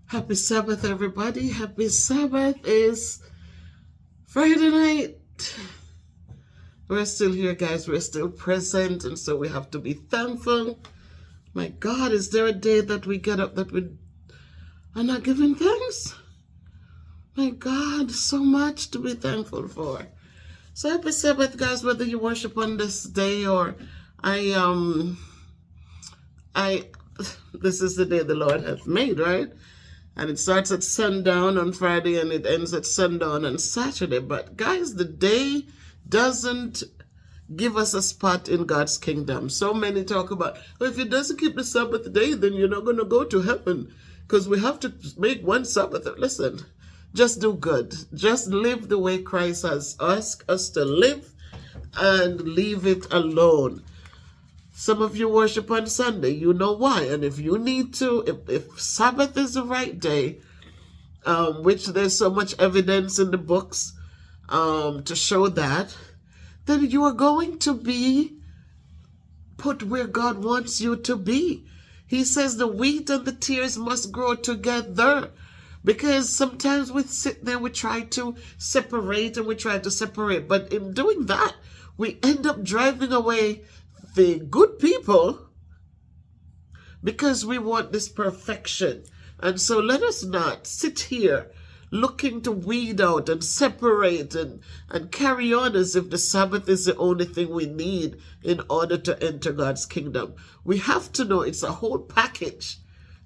Happy Sabbath, everybody. Happy Sabbath is Friday night. We're still here, guys. We're still present, and so we have to be thankful. My God, is there a day that we get up that we are not giving thanks? My God, so much to be thankful for. So happy Sabbath, guys, whether you worship on this day or I this is the day the Lord hath made, right? And it starts at sundown on Friday and it ends at sundown on Saturday. But guys, the day doesn't give us a spot in God's kingdom. So many talk about, well, if it doesn't keep the Sabbath day, then you're not going to go to heaven because we have to make one Sabbath. Listen, just do good. Just live the way Christ has asked us to live and leave it alone. Some of you worship on Sunday. You know why. And if you need to, if Sabbath is the right day, which there's so much evidence in the books to show that, then you are going to be put where God wants you to be. He says the wheat and the tares must grow together. Because sometimes we sit there, we try to separate. But in doing that, we end up driving away the good people because we want this perfection. And so let us not sit here looking to weed out and separate and carry on as if the Sabbath is the only thing we need in order to enter God's kingdom. We have to know it's a whole package.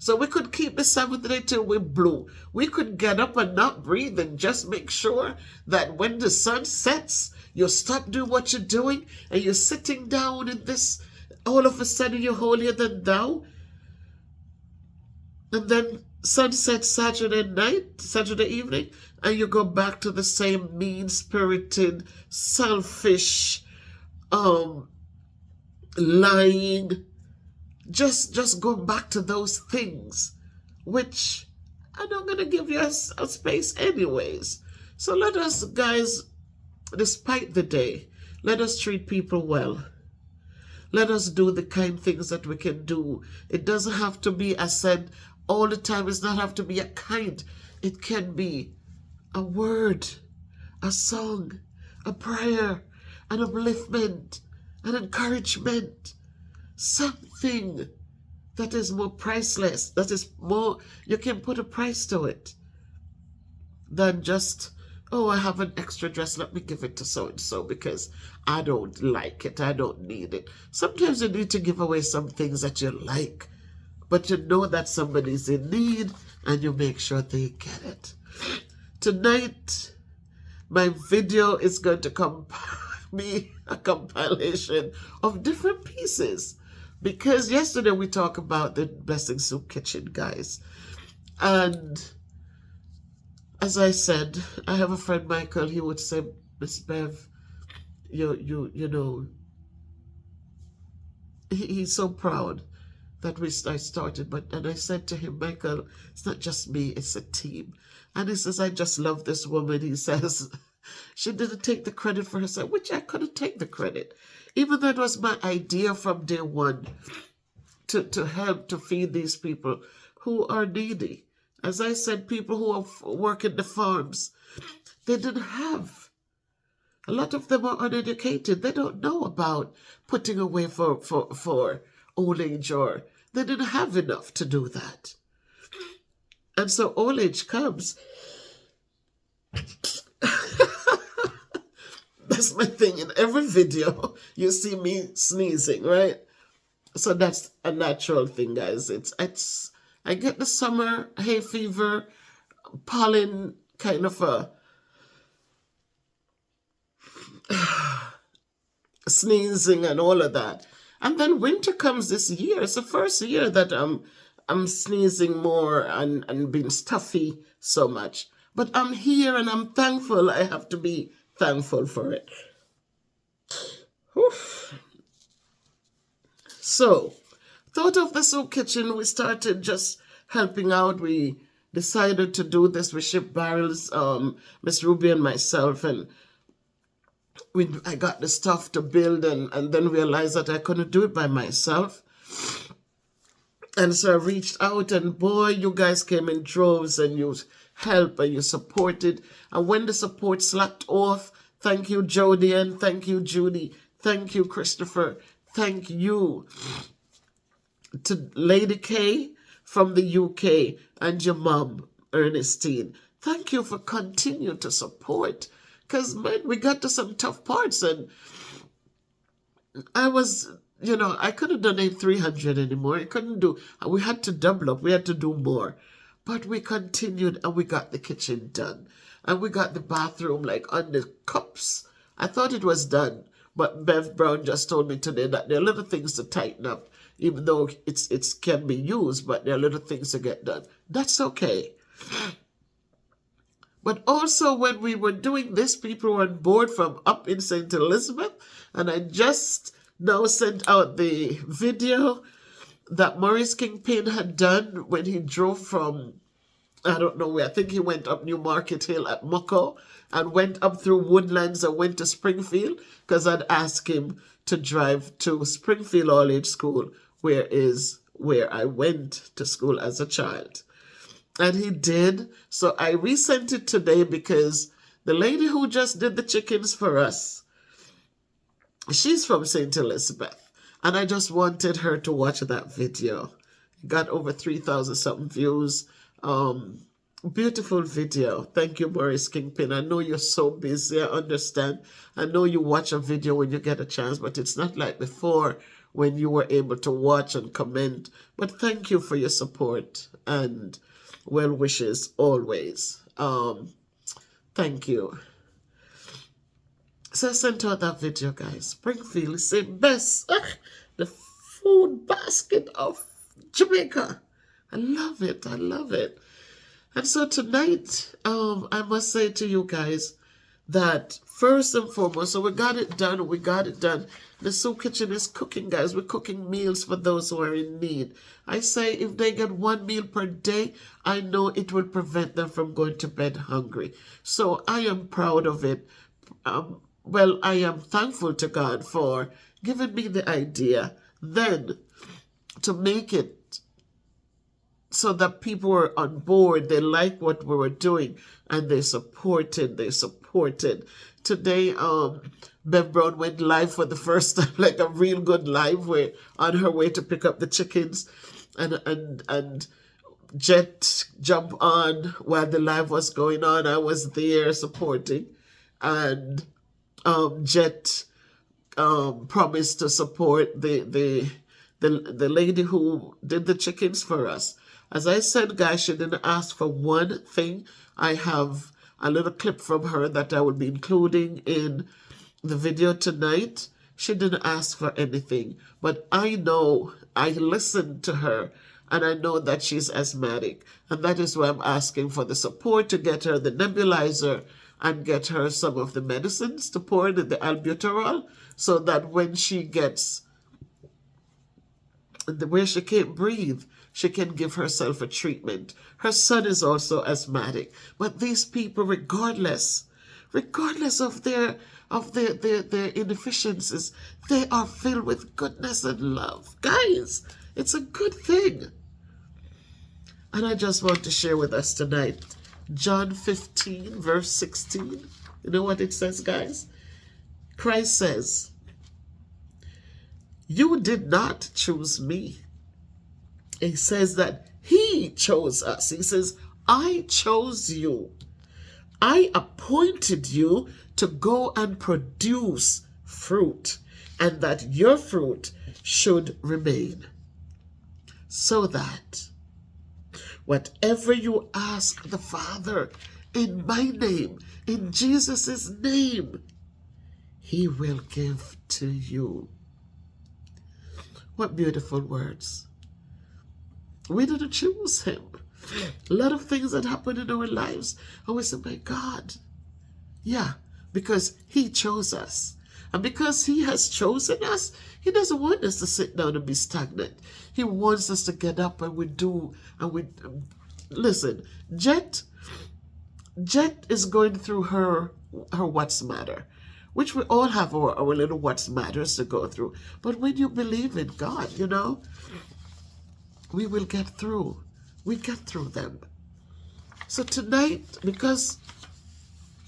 So we could keep the Sabbath day till we blue. We could get up and not breathe and just make sure that when the sun sets, you stop doing what you're doing and you're sitting down in this, all of a sudden you're holier than thou. And then sunset Saturday evening, and you go back to the same mean-spirited, selfish, lying, just go back to those things, which are not going to give you a space anyways. So let us, guys, despite the day, let us treat people well. Let us do the kind things that we can do. It doesn't have to be, I said, all the time. It does not have to be a kind. It can be a word, a song, a prayer, an upliftment, an encouragement, something that is more priceless, that is more, you can put a price to it than just, oh, I have an extra dress, let me give it to so-and-so because I don't like it, I don't need it. Sometimes you need to give away some things that you like, but you know that somebody's in need and you make sure they get it. Tonight, my video is going to be a compilation of different pieces because yesterday we talked about the Blessing Soup Kitchen, guys. And as I said, I have a friend, Michael, he would say, Miss Bev, you know, he's so proud that I started. And I said to him, Michael, it's not just me, it's a team. And he says, I just love this woman. He says, she didn't take the credit for herself, which I couldn't take the credit. Even though it was my idea from day one to help to feed these people who are needy. As I said, people who work in the farms, they didn't have. A lot of them are uneducated. They don't know about putting away for old age, or they didn't have enough to do that. And so old age comes. That's my thing. In every video, you see me sneezing, right? So that's a natural thing, guys. I get the summer hay fever, pollen kind of a sneezing and all of that. And then winter comes this year. It's the first year that I'm sneezing more and being stuffy so much. But I'm here and I'm thankful. I have to be thankful for it. Oof. So, thought of the soup kitchen. We started just helping out. We decided to do this. We shipped barrels, Miss Ruby and myself, and I got the stuff to build and then realized that I couldn't do it by myself. And so I reached out, and boy, you guys came in droves, and you helped and you supported. And when the support slacked off, thank you, Jody, and thank you, Judy. Thank you, Christopher. Thank you to Lady K from the UK and your mom, Ernestine. Thank you for continuing to support. Because, man, we got to some tough parts, and I was, I couldn't donate 300 anymore. I couldn't do, we had to double up. We had to do more. But we continued, and we got the kitchen done. And we got the bathroom, like, on the cups. I thought it was done. But Bev Brown just told me today that there are little things to tighten up, even though it's can be used, but there are little things to get done. That's okay. But also when we were doing this, people were on board from up in St. Elizabeth, and I just now sent out the video that Maurice Kingpin had done when he drove from, I don't know where, I think he went up New Market Hill at Mucko and went up through Woodlands and went to Springfield, because I'd asked him to drive to Springfield All Age School, where I went to school as a child. And he did. So I resent it today because the lady who just did the chickens for us, she's from St. Elizabeth. And I just wanted her to watch that video. It got over 3,000 something views. Beautiful video. Thank you, Maurice Kingpin. I know you're so busy. I understand. I know you watch a video when you get a chance, but it's not like before when you were able to watch and comment. But thank you for your support and well wishes always. Thank you. So I sent out that video, guys. Springfield is the best, the food basket of Jamaica. I love it. I love it. And so tonight, I must say to you guys that first and foremost, so we got it done. We got it done. The soup kitchen is cooking, guys. We're cooking meals for those who are in need. I say if they get one meal per day, I know it will prevent them from going to bed hungry. So I am proud of it. Well, I am thankful to God for giving me the idea then to make it so that people were on board. They liked what we were doing, and they supported. Today, Bev Brown went live for the first time, like a real good live, where on her way to pick up the chickens, and Jet jumped on while the live was going on. I was there supporting, and Jet promised to support the lady who did the chickens for us. As I said, guys, she didn't ask for one thing. I have a little clip from her that I will be including in the video tonight. She didn't ask for anything, but I know, I listened to her, and I know that she's asthmatic, and that is why I'm asking for the support to get her the nebulizer and get her some of the medicines to pour in the albuterol, so that when she gets where she can't breathe, she can give herself a treatment. Her son is also asthmatic. But these people, regardless of their inefficiencies, they are filled with goodness and love. Guys, it's a good thing. And I just want to share with us tonight, John 15, verse 16. You know what it says, guys? Christ says, "You did not choose me." He says that he chose us. He says, "I chose you. I appointed you to go and produce fruit, and that your fruit should remain, so that whatever you ask the Father in my name, in Jesus' name, he will give to you." What beautiful words. We didn't choose him. A lot of things that happen in our lives, and we say, my God. Yeah, because he chose us. And because he has chosen us, he doesn't want us to sit down and be stagnant. He wants us to get up and we do, and we listen. Jet is going through her what's matter, which we all have our little what's matters to go through. But when you believe in God, we will get through. We get through them. So tonight, because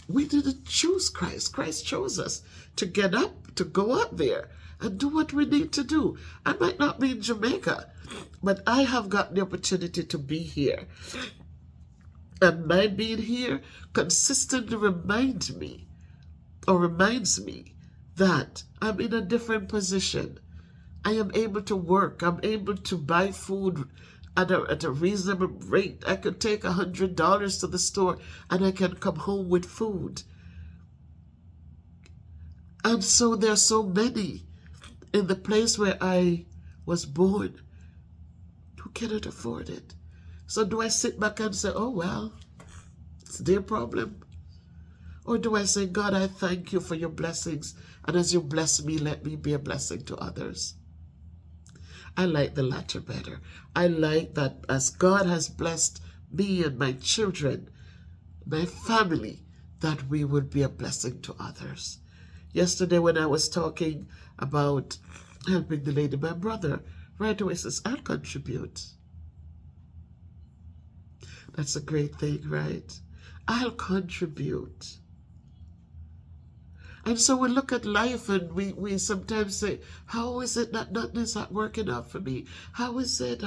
we didn't choose Christ, Christ chose us to get up, to go out there and do what we need to do. I might not be in Jamaica, but I have got the opportunity to be here. And my being here consistently reminds me that I'm in a different position. I am able to work. I'm able to buy food at a reasonable rate. I could take $100 to the store and I can come home with food. And so there are so many in the place where I was born who cannot afford it. So do I sit back and say, oh, well, it's their problem? Or do I say, God, I thank you for your blessings, and as you bless me, let me be a blessing to others? I like the latter better. I like that as God has blessed me and my children, my family, that we would be a blessing to others. Yesterday when I was talking about helping the lady, my brother right away says, I'll contribute. That's a great thing, right? I'll contribute. And so we look at life and we sometimes say, how is it that nothing is not working out for me? How is it?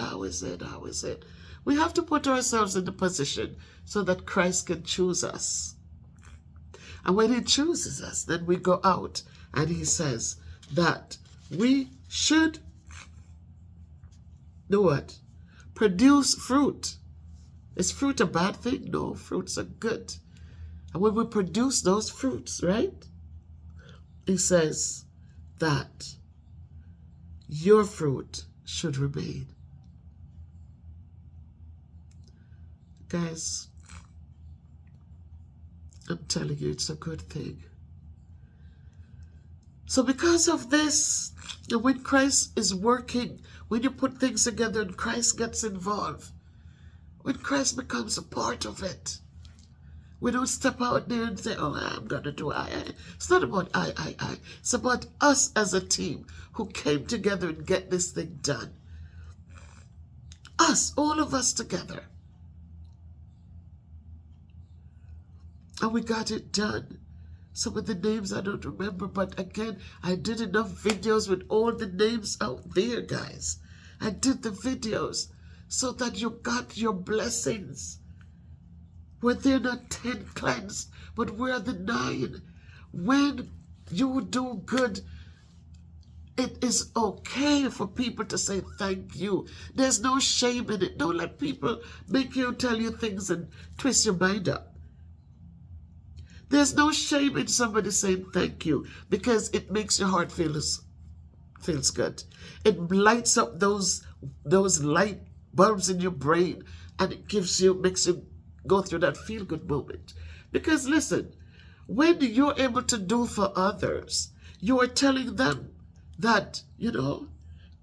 We have to put ourselves in the position so that Christ can choose us. And when he chooses us, then we go out and he says that we should do what? Produce fruit. Is fruit a bad thing? No, fruits are good. And when we produce those fruits, right? He says that your fruit should remain. Guys, I'm telling you, it's a good thing. So because of this, when Christ is working, when you put things together and Christ gets involved, when Christ becomes a part of it, we don't step out there and say, oh, I'm going to do I. It's not about I. It's about us as a team who came together and get this thing done. Us, all of us together. And we got it done. Some of the names I don't remember, but again, I did enough videos with all the names out there, guys. I did the videos so that you got your blessings. Where they're not 10 cleansed, but we're the 9. When you do good, it is okay for people to say thank you. There's no shame in it. Don't let people make you tell you things and twist your mind up. There's no shame in somebody saying thank you because it makes your heart feels good. It lights up those light bulbs in your brain, and it makes you go through that feel-good moment. Because listen, when you're able to do for others, you are telling them that,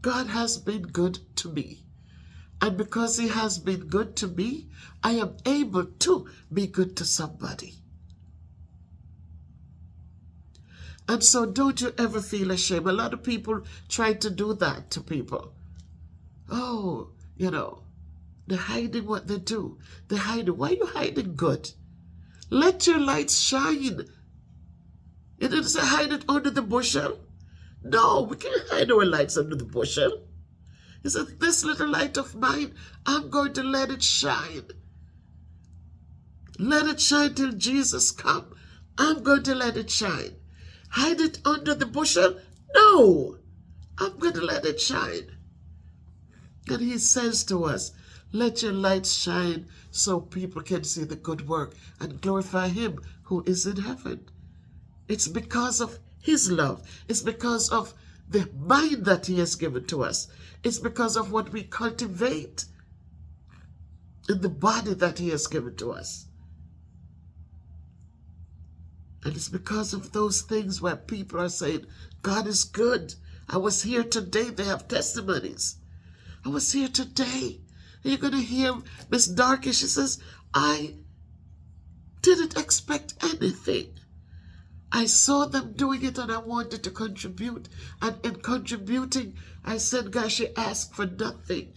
God has been good to me. And because he has been good to me, I am able to be good to somebody. And so don't you ever feel ashamed. A lot of people try to do that to people. Oh, they're hiding what they do. They're hiding. Why are you hiding good? Let your light shine. It didn't say hide it under the bushel. No, we can't hide our lights under the bushel. He said, this little light of mine, I'm going to let it shine. Let it shine till Jesus comes. I'm going to let it shine. Hide it under the bushel? No, I'm going to let it shine. And he says to us, let your light shine so people can see the good work and glorify him who is in heaven. It's because of his love. It's because of the mind that he has given to us. It's because of what we cultivate in the body that he has given to us. And it's because of those things where people are saying, God is good. I was here today. They have testimonies. I was here today. And you're going to hear Miss Darky. She says, I didn't expect anything. I saw them doing it and I wanted to contribute. And in contributing, I said, gosh, she asked for nothing.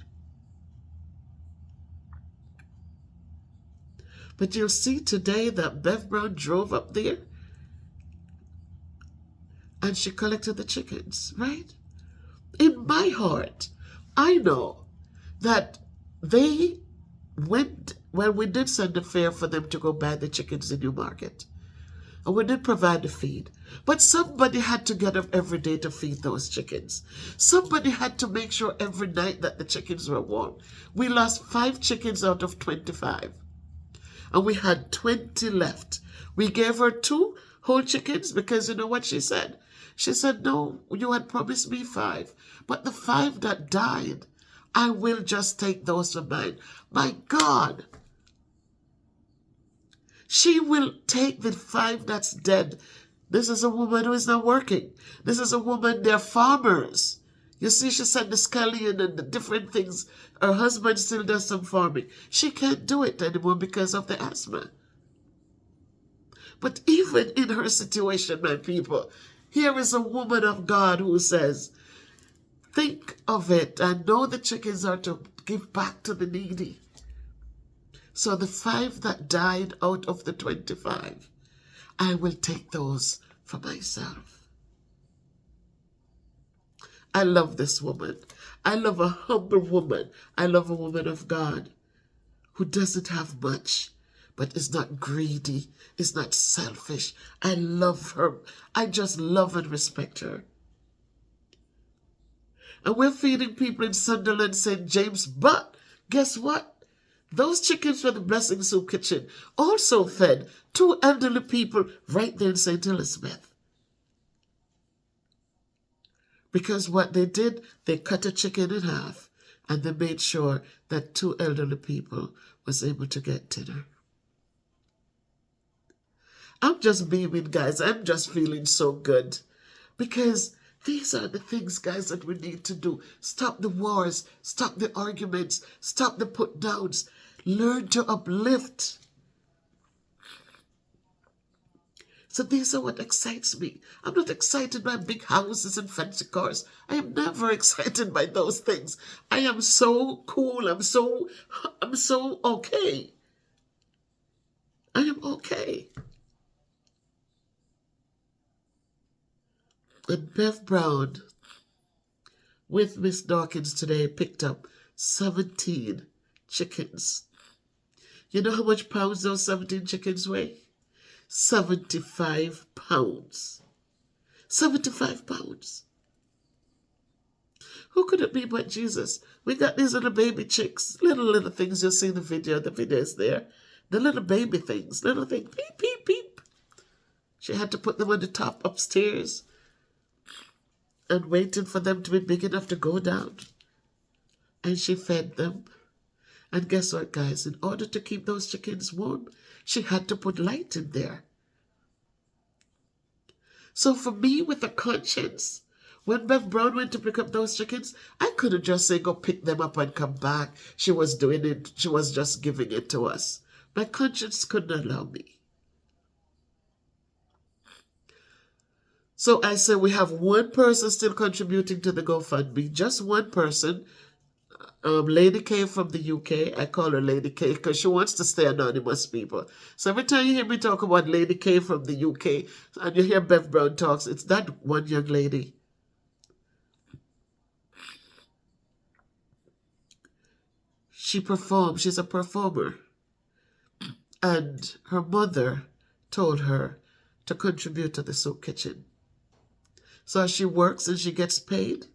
But you'll see today that Bev Brown drove up there and she collected the chickens, right? In my heart, I know that they went, well, we did send a fare for them to go buy the chickens in Newmarket. And we did provide the feed. But somebody had to get up every day to feed those chickens. Somebody had to make sure every night that the chickens were warm. We lost 5 chickens out of 25. And we had 20 left. We gave her 2 whole chickens because you know what she said? She said, no, you had promised me 5. But the 5 that died, I will just take those for mine. My God. She will take the 5 that's dead. This is a woman who is not working. This is a woman, they're farmers. You see, she said the scallion and the different things. Her husband still does some farming. She can't do it anymore because of the asthma. But even in her situation, my people, here is a woman of God who says, think of it. I know the chickens are to give back to the needy. So the 5 that died out of the 25, I will take those for myself. I love this woman. I love a humble woman. I love a woman of God who doesn't have much, but is not greedy, is not selfish. I love her. I just love and respect her. And we're feeding people in Sunderland, St. James, but guess what? Those chickens from the Blessing Soup Kitchen also fed 2 elderly people right there in St. Elizabeth. Because what they did, they cut a chicken in half and they made sure that 2 elderly people was able to get dinner. I'm just beaming, guys. I'm just feeling so good. Because these are the things, guys, that we need to do. Stop the wars. Stop the arguments. Stop the put downs. Learn to uplift. So these are what excites me. I'm not excited by big houses and fancy cars. I am never excited by those things. I am so cool. I'm so okay. I am okay. And Bev Brown, with Miss Dawkins today, picked up 17 chickens. You know how much pounds those 17 chickens weigh? 75 pounds. 75 pounds. Who could it be but Jesus? We got these little baby chicks, little things. You'll see in the video. The video is there. The little baby things, little thing, peep, peep, peep. She had to put them on the top upstairs and waited for them to be big enough to go down. And she fed them. And guess what, guys? In order to keep those chickens warm, she had to put light in there. So for me, with a conscience, when Bev Brown went to pick up those chickens, I couldn't just say, go pick them up and come back. She was doing it. She was just giving it to us. My conscience couldn't allow me. So I say we have one person still contributing to the GoFundMe, just one person. Lady K from the UK. I call her Lady K because she wants to stay anonymous, people. So every time you hear me talk about Lady K from the UK and you hear Bev Brown talks, it's that one young lady. She performs. She's a performer. And her mother told her to contribute to the soup kitchen. So as she works and she gets paid,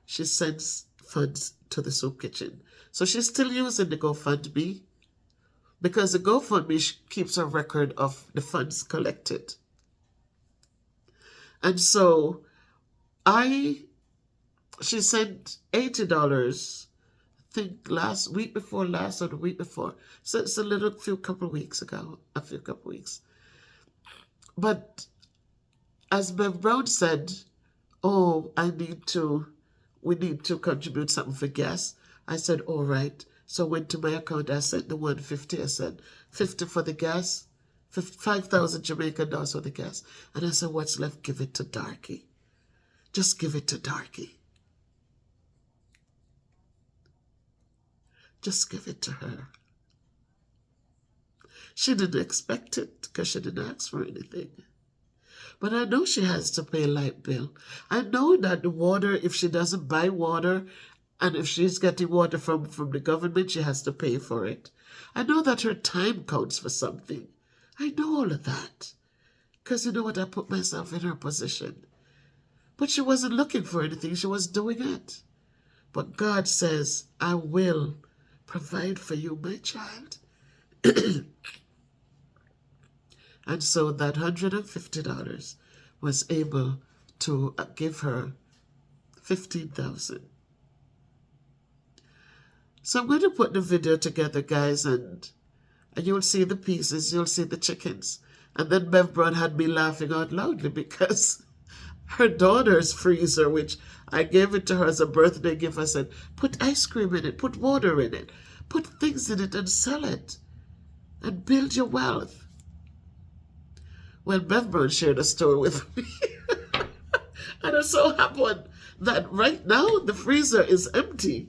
she sends funds to the soup kitchen. So she's still using the GoFundMe because the GoFundMe keeps a record of the funds collected. And so she sent $80, I think week before last or the week before. So it's a few weeks ago. But as Bev Brown said, oh, we need to contribute something for gas. I said, all right. So I went to my account. I sent the $150. I said, $50 for the gas, 5,000 Jamaican dollars for the gas. And I said, what's left? Give it to Darky. Just give it to Darky. Just give it to her. She didn't expect it because she didn't ask for anything. But I know she has to pay a light bill. I know that the water, if she doesn't buy water, and if she's getting water from the government, she has to pay for it. I know that her time counts for something. I know all of that. Because you know what? I put myself in her position. But she wasn't looking for anything. She was doing it. But God says, I will provide for you, my child. And so that $150 was able to give her $15,000. So I'm going to put the video together, guys, and you'll see the pieces, you'll see the chickens. And then Bev Brown had me laughing out loudly because her daughter's freezer, which I gave it to her as a birthday gift, I said, put ice cream in it, put water in it, put things in it and sell it and build your wealth. Well, Bev Brown shared a story with me. And it so happened that right now the freezer is empty.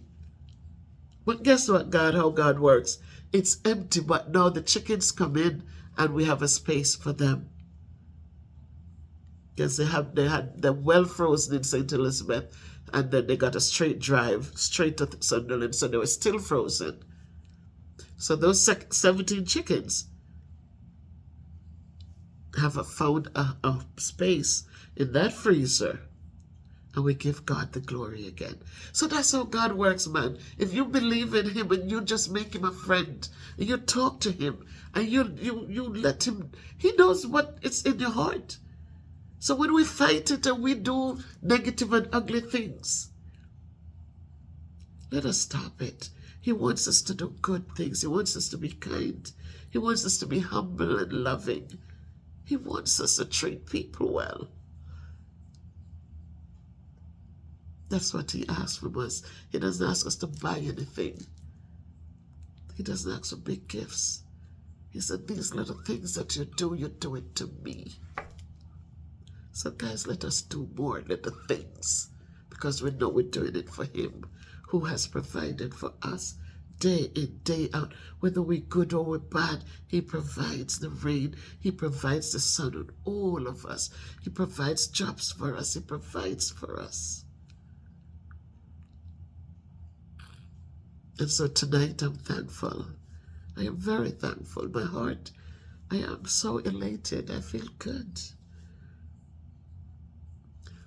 But guess what, God, how God works? It's empty, but now the chickens come in and we have a space for them. Because they had them well frozen in St. Elizabeth, and then they got a straight drive straight to Sunderland, so they were still frozen. So those 17 chickens have found a space in that freezer, and we give God the glory again. So that's how God works, man. If you believe in him and you just make him a friend, and you talk to him, and you let him, he knows what is in your heart. So when we fight it and we do negative and ugly things, let us stop it. He wants us to do good things. He wants us to be kind. He wants us to be humble and loving. He wants us to treat people well. That's what he asks from us. He doesn't ask us to buy anything. He doesn't ask for big gifts. He said, these little things that you do it to me. So guys, let us do more little things, because we know we're doing it for him, who has provided for us day in, day out. Whether we're good or we're bad, he provides the rain. He provides the sun on all of us. He provides jobs for us. He provides for us. And so tonight I'm thankful. I am very thankful. My heart, I am so elated. I feel good.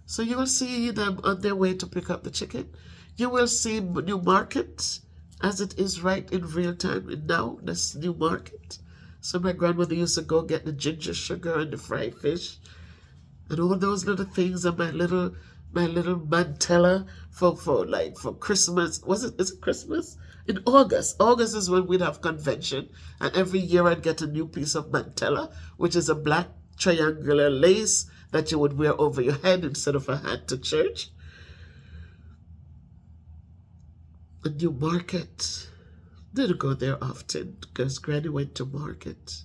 So you will see them on their way to pick up the chicken. You will see Newmarket as it is right in real time now. That's Newmarket. So my grandmother used to go get the ginger sugar and the fried fish and all those little things, and my little mantella for Christmas. Is it Christmas? In August. August is when we'd have convention, and every year I'd get a new piece of mantella, which is a black triangular lace that you would wear over your head instead of a hat to church. A Newmarket. Didn't go there often because Granny went to market.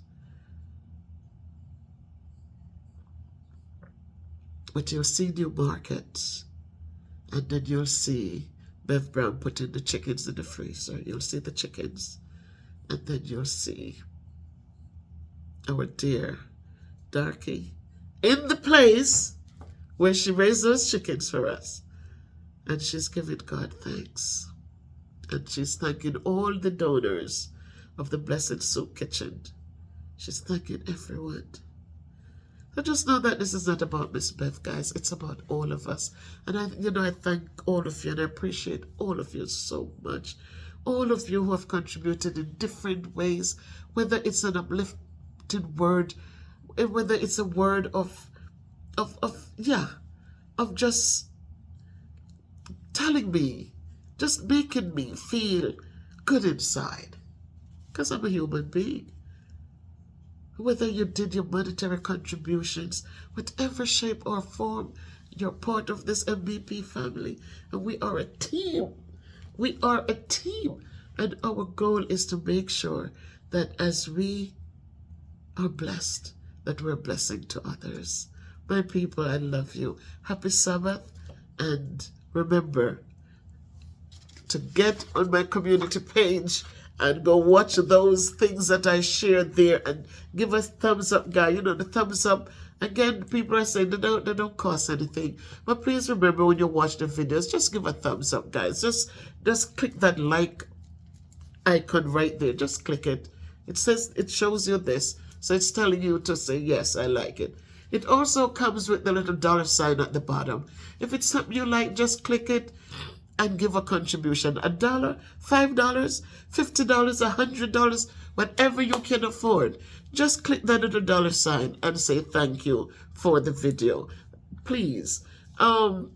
But you'll see Newmarket, and then you'll see Bev Brown putting the chickens in the freezer. You'll see the chickens, and then you'll see our dear Darky in the place where she raised those chickens for us. And she's giving God thanks. And she's thanking all the donors of the Blessed Soup Kitchen. She's thanking everyone. So just know that this is not about Miss Bev, guys. It's about all of us. And I thank all of you, and I appreciate all of you so much. All of you who have contributed in different ways, whether it's an uplifting word, whether it's a word of just telling me, just making me feel good inside, because I'm a human being. Whether you did your monetary contributions, whatever shape or form, you're part of this MVP family, and we are a team. We are a team, and our goal is to make sure that as we are blessed, that we're a blessing to others. My people, I love you. Happy Sabbath, and remember to get on my community page and go watch those things that I shared there and give us thumbs up, guys. You know, the thumbs up, again, people are saying they don't cost anything. But please remember, when you watch the videos, just give a thumbs up, guys. Just click that like icon right there. Just click it. It says, it shows you this. So it's telling you to say, yes, I like it. It also comes with the little $ at the bottom. If it's something you like, just click it and give a contribution. $1, $5, $50, $100, whatever you can afford. Just click that little $ and say thank you for the video, please. And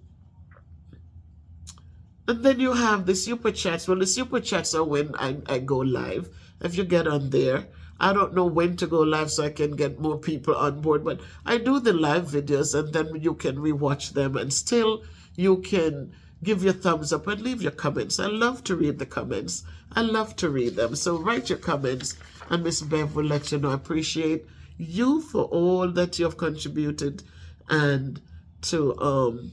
then you have the super chats. Well, the super chats are when I go live. If you get on there, I don't know when to go live so I can get more people on board, but I do the live videos, and then you can rewatch them, and still you can give your thumbs up and leave your comments. I love to read the comments. I love to read them. So write your comments, and Miss Bev will let you know. I appreciate you for all that you have contributed, and to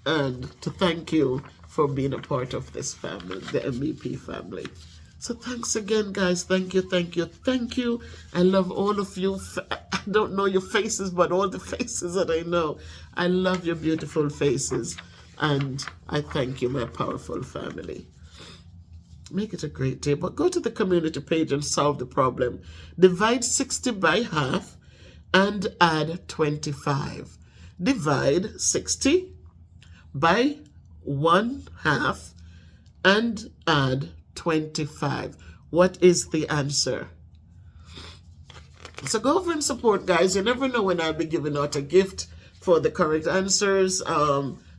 thank you for being a part of this family, the MEP family. So thanks again, guys. Thank you, thank you, thank you. I love all of you. I don't know your faces, but all the faces that I know, I love your beautiful faces. And I thank you, my powerful family. Make it a great day. But go to the community page and solve the problem. Divide 60 by half and add 25. Divide 60 by 1/2 and add 25. What is the answer? So go over and support, guys. You never know when I'll be giving out a gift for the correct answers.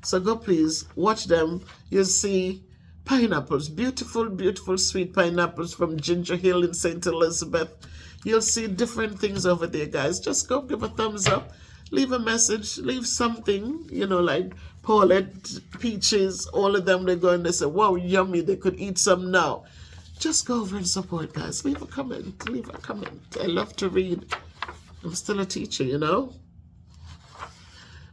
So go, please watch them. You'll see pineapples, beautiful, beautiful sweet pineapples from Ginger Hill in St. Elizabeth. You'll see different things over there, guys. Just go give a thumbs up, leave a message, leave something, you know, like Paulette, Peaches, all of them. They go and they say, wow, yummy, they could eat some now. Just go over and support, guys. Leave a comment, leave a comment. I love to read. I'm still a teacher, you know.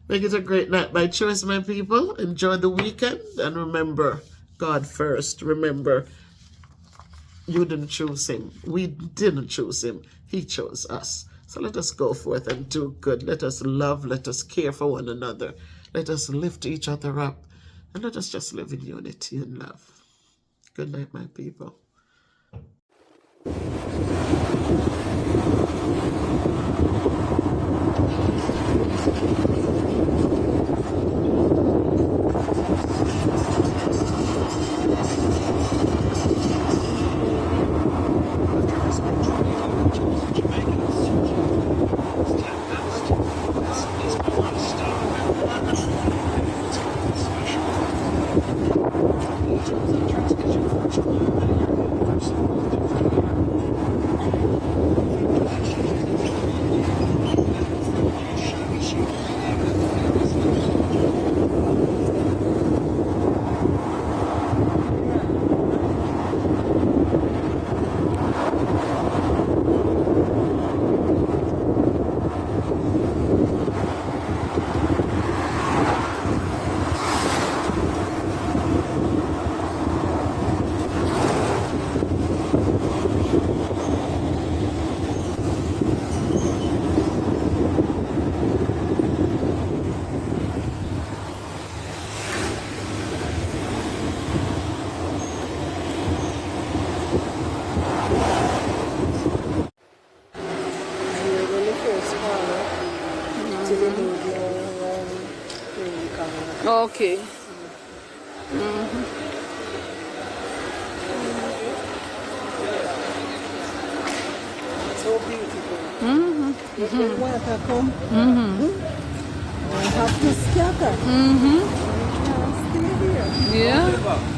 Make it a great night by choice, my people. Enjoy the weekend, and remember, God first. Remember, you didn't choose him. We didn't choose him. He chose us. So let us go forth and do good. Let us love. Let us care for one another. Let us lift each other up. And let us just live in unity and love. Good night, my people. Okay. So beautiful. When water come, I have to scatter. Can't stay here. Yeah.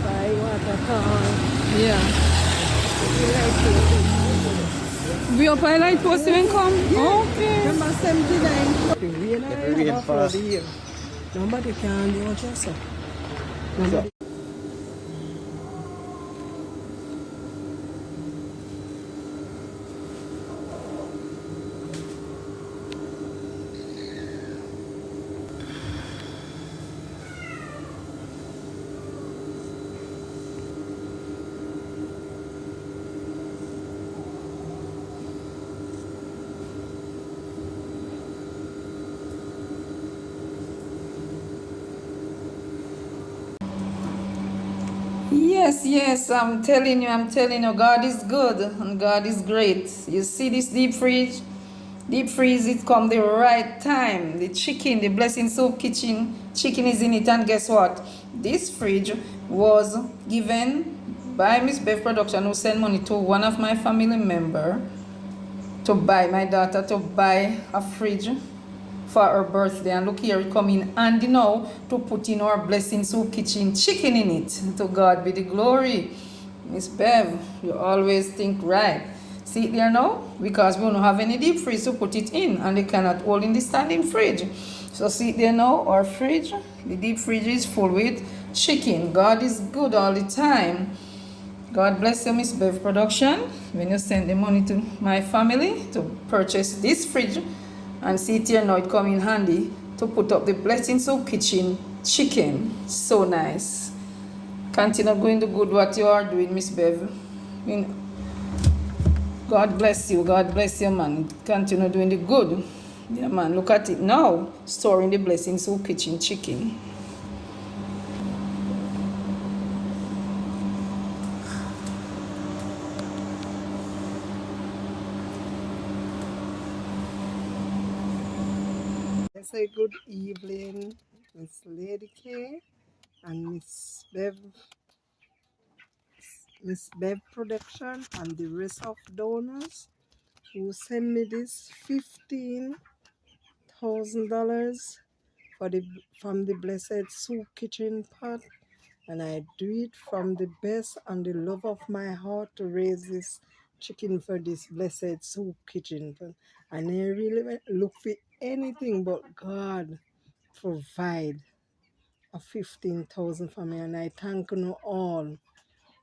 By water come. Yeah. We up by light post even come? Okay. Remember 79? The rain I have for the year. Nobody can do what you say. Nobody. Yes, I'm telling you, God is good and God is great. You see this deep fridge? Deep freeze it come the right time. The chicken, the blessing soup kitchen chicken is in it, and guess what? This fridge was given by Miss Bev Production, who sent money to one of my family member to buy my daughter to buy a fridge for her birthday. And look here, it come in handy now to put in our blessing soup kitchen chicken in it. To God be the glory. Miss Bev, you always think right. See it there now? Because we don't have any deep freeze to put it in, and they cannot hold in the standing fridge. So see it there now, our fridge, the deep fridge is full with chicken. God is good all the time. God bless you, Miss Bev Production, when you send the money to my family to purchase this fridge, and see it here now, it come in handy to put up the blessing soup kitchen chicken. So nice. Continue doing the good what you are doing, Miss Bev. God bless you. God bless you, man. Continue doing the good. Yeah, man. Look at it now. Storing the blessing soup kitchen chicken. Let's say good evening, Miss Lady K and Miss Bev Production, and the rest of donors who send me this $15,000 from the Blessed Soup Kitchen pot, and I do it from the best and the love of my heart to raise this chicken for this Blessed Soup Kitchen pot. And I really look for anything but God provide a 15,000 for me, and I thank you all,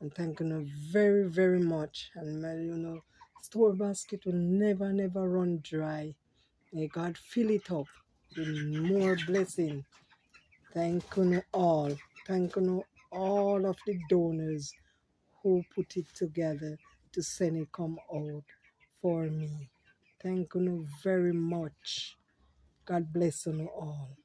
and thank you very, very much. And my, store basket will never run dry. May God fill it up with more blessing. Thank you all. Thank you all of the donors who put it together to send it come out for me. Thank you very much. God bless you all.